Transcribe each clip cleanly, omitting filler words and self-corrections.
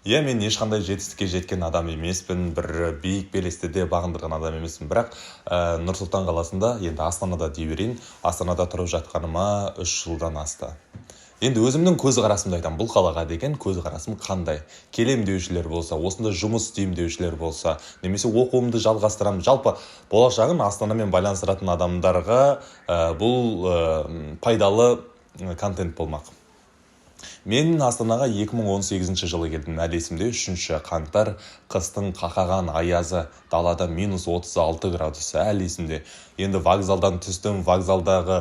Иә, мен ешқандай жетістікке жеткен адам емеспін, бір биік белестерде бағындырған адам емеспін, бірақ Нұр Сұлтан қаласында, енді Астанада дей берейін, Астанада тұрып жатқаныма 3 жылдан асты. Енді өзімнің көзқарасымды айтамын, бұл қалаға деген көзқарасым қандай? Келем деушілер болса, осында жұмыс істеймін деушілер болса, немесе оқуымды жалғастырамын, жалпы болашағын Астанамен байланыстыратын адамдарға бұл пайдалы контент болмақ. Мен Астанаға 2018 жылы келдім, әлі есімде, 3 қаңтар, қыстың қақаған аязы, далада -36 градус, әлі есімде. Енді вокзалдан түстім, вокзалдағы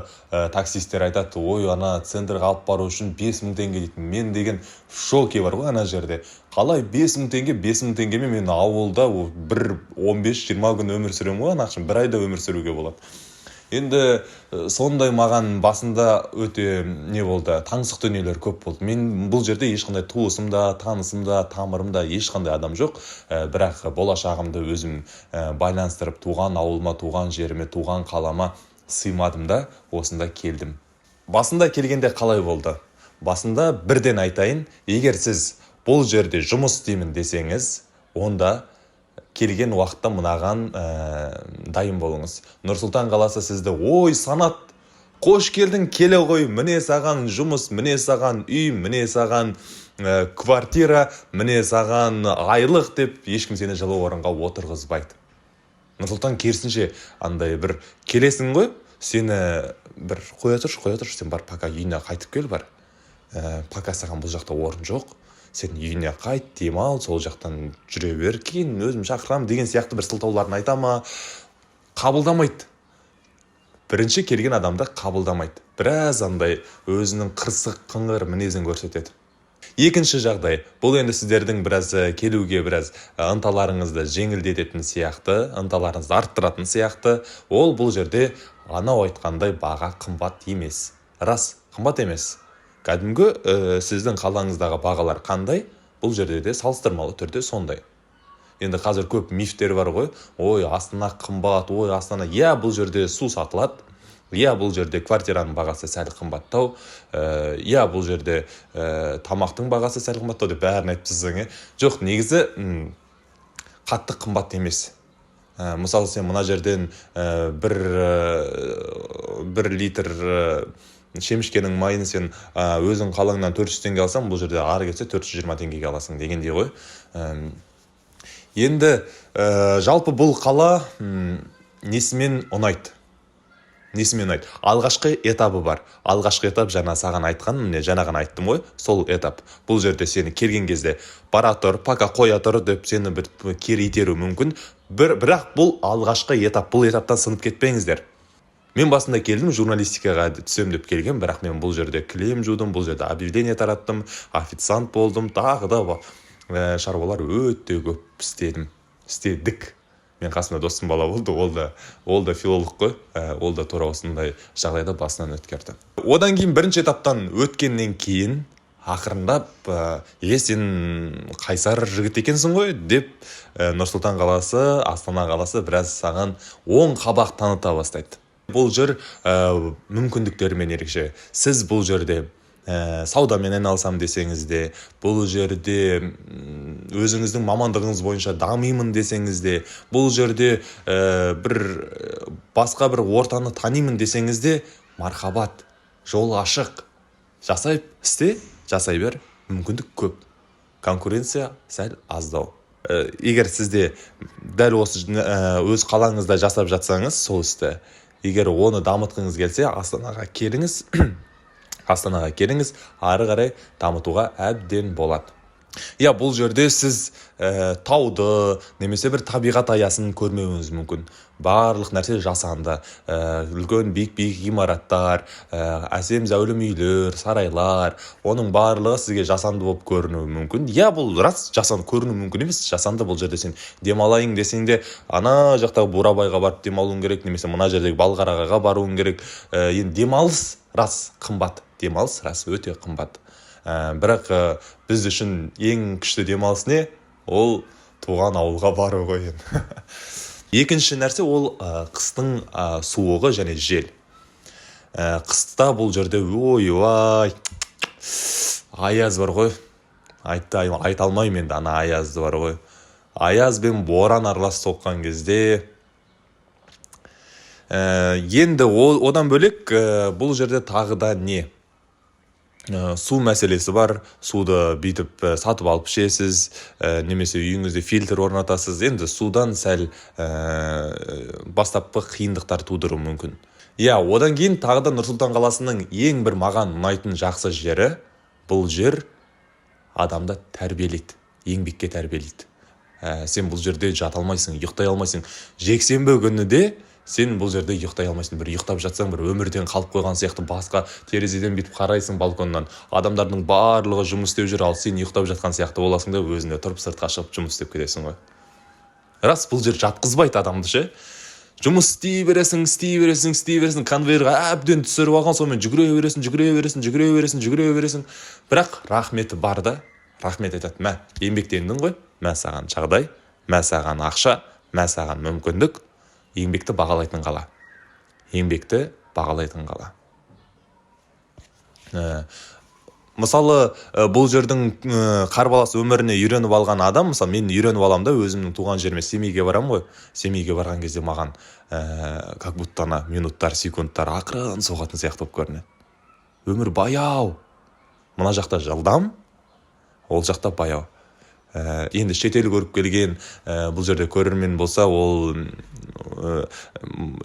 таксистер айтады, ой, ана центрға алып бару үшін 5000 теңге дейді. Мен деген шоке бар ғой ана жерде. Қалай 5000 теңге, 5000 теңгемен мен ауылда бір 15-20 күн өмір сүремін ғой, ана ақшам 1 айда өмір сүруге болады. Енді сондай маған басында өте не болды, таңсық дүниелер көп болды. Мен бұл жерде ешқандай туысымда, танысымда, тамырымда ешқандай адам жоқ. Бірақ болашағымды өзім байланыстырып, туған ауылыма, туған жеріме, туған қалама сыймадым да, осында келдім. Басында келгенде қалай болды? Басында бірден айтайын, егер сіз бұл жерде жұмыс істеймін десеңіз, онда келген уақытта мынаған дайын болыңыз. Нұр Сұлтан қаласы сізді, ой, Санат, қош келдің, келе ғой, міне саған жұмыс, міне саған үй, міне саған квартира, міне саған айлық деп ешкім сені жылы орынға отырғызбайды. Нұр Сұлтан керісінше андай бір келесің ғой, сені бір қоя тұршы, сен бар, пока үйіне қайтып кел бар. Пока саған бұл жақта орын жоқ. Сен үйіне қайт, демал, сол жақтан жүре бер, кейін өзім шақырам деген сияқты бір сылтауларын айтама, қабылдамайды. Бірінші келген адамды қабылдамайды. Біраз андай өзінің қырсық, қыңыр мінезін көрсетеді. Екінші жағдай, бұл енді сіздердің біраз келуге біраз ынталарыңызды жеңілдететін сияқты, ынталарыңызды арттыратын сияқты. Ол бұл жерде анау айтқандай баға қымбат емес. Рас, қымбат емес. Кәдімгі сіздің қалаңыздағы бағалар қандай, бұл жерде де салыстырмалы түрде сондай. Енді қазір көп мифтер бар ғой, ой, Астана қымбат, ой, Астана, иә, бұл жерде су сатылады, иә, бұл жерде квартираның бағасы сәл қымбаттау, иә, бұл жерде тамақтың бағасы сәл қымбаттау деп бәрін айтыпсың. Жоқ, негізі қатты қымбат емес. Мысалы, сен мына жерден бір литр шемішкенің майын сен өзің қалаңнан 400 теңге алсаң, бұл жерде ары кетсе 420 теңгеге аласың дегендей ғой. Енді жалпы бұл қала несімен ұнайды? Алғашқы этабы бар. Алғашқы этап жаңа саған айтқан, міне жаңаған айттым ғой, сол этап. Бұл жерде сені келген кезде бара тұр, пока қоя тұр деп сені бір кері итеру мүмкін. Бірақ бұл алғашқы этап, бұл этаптан сынып кетпеңіздер. Мен басында келдім, журналистикаға түсем деп келген, бірақ мен бұл жерде кілем жудым, бұл жерде объявление тараттым, официант болдым, тағы да шаруалар өте көп істедік. Мен қасымда достым бала болды, ол да филолог қой, ол да тура осындай жағдайда басынан өткерді. Одан кейін бірінші этаптан өткеннен кейін ақырындап, сен қайсар жігіт екенсің ғой деп Нұр Сұлтан қаласы, Астана қаласы біраз саған оң қабақ таныта бастайды. Бұл жер мүмкіндіктермен ерекше. Сіз бұл жерде саудамен айналысам десеңіз де, бұл жерде өзіңіздің мамандығыңыз бойынша дамимын десеңіз де, бұл жерде бір басқа бір ортаны танимын десеңіз де, мархабат, жол ашық. Жасай бер, мүмкіндік көп. Конкуренция сәл аздау. Егер сізде дәл осы өз қалаңызда жасап жатсаңыз, сол істі, егер оны дамытқыңыз келсе, Астанаға келіңіз, ары қарай дамытуға әбден болады. Иә, бұл жерде сіз тауды, немесе бір табиғат аясын көрмеуіңіз мүмкін. Барлық нәрсе жасанды. Үлкен биік ғимараттар, әсем зәулім үйлер, сарайлар, оның барлығы сізге жасанды болып көрінуі мүмкін. Иә, бұл рас жасанды көріну мүмкін емес. Жасанды бұл жерде сен демалайын десең де, ана жақтағы Бурабайға барып демалуың керек, немесе мына жердегі Балқарағайға баруың керек. Енді демалыс рас қымбат. Демалыс рас өте қымбат. Бірақ біз үшін ең күшті демалыс не? Ол туған ауылға бару ғой. Екінші нәрсе ол қыстың суығы және жел. Қыста бұл жерде ой аяз бар ғой. айта алмаймын енді, ана аязды бар ғой. Аяз бен боран аралас соққан кезде. Енді одан бөлек бұл жерде тағы да не? Су мәселесі бар. Суды бүйтіп сатып алып ішесіз, немесе үйіңізде фильтр орнатасыз. Енді судан сәл бастапқы қиындықтар тудыруы мүмкін. Одан кейін тағы да Нұр-Сұлтан қаласының ең бір маған ұнайтын жақсы жері, бұл жер адамды тәрбиелейді, еңбекке тәрбиелейді. Сен бұл жерде жата алмайсың, ұйықтай алмайсың. Жексенбі күні де сен бұл жерде ұйықтай алмайсың. Бір ұйықтап жатсаң, бір өмірден қалып қойған сияқты басқа терезеден бүйтіп қарайсың балконнан. Адамдардың барлығы жұмыс істеп жүр, ал сен ұйықтап жатқан сияқты боласың да өзіңде тұрып сыртқа шығып жұмыс істеп кетесің ғой. Рас, бұл жер жатқызбайды адамды ше. Жұмыс істей бересің, конвейерға әбден түсіріп алған, сонымен жүгіре бересің. Бірақ рахметі бар да, рахмет айтады. Мә, еңбектендің ғой, мә саған жағдай, мә саған ақша, мә саған мүмкіндік. Еңбекті бағалайтын қала. Мысалы, бұл жердің қарбалас өміріне үйреніп алған адам, мысалы мен үйреніп алам да, өзімнің туған жеріме Семейге барам ғой. Семейге барған кезде маған как будто минуттар, секундтар ақырын соғатын сияқты болып көрінеді. Өмір баяу. Мына жақта жылдам, ол жақта баяу. Енді шетел көріп келген бұл жерде көрермен болса, ол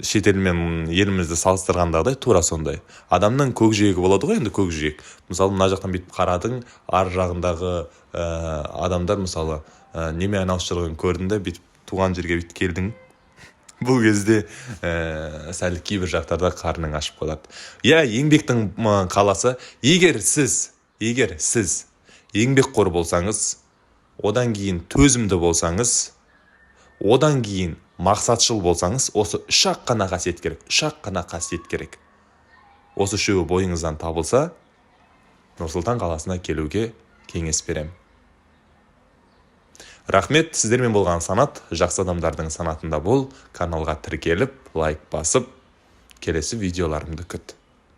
шетелмен елімізді салыстырғандағыдай тура сондай. Адамның көкжиегі болады ғой, енді көкжиек. Мысалы, мына жақтан бүйтіп қарадың, ар жағындағы адамдар мысалы неме айналысып жүргенін көрдің да, бүйтіп туған жерге бүйтіп келдің. Бұл кезде сәл кейбір жақтарда қарның ашып қалады. Еңбектің қаласы. Егер сіз еңбекқор болсаңыз, одан кейін төзімді болсаңыз, одан кейін мақсатшыл болсаңыз, осы үш-ақ қана қасиет керек. Осы үшеуі бойыңыздан табылса, Нұр-Сұлтан қаласына келуге кеңес берем. Рахмет, сіздермен болған санат, жақсы адамдардың санатында бол. Каналға тіркеліп, лайк басып, келесі видеоларымды күт.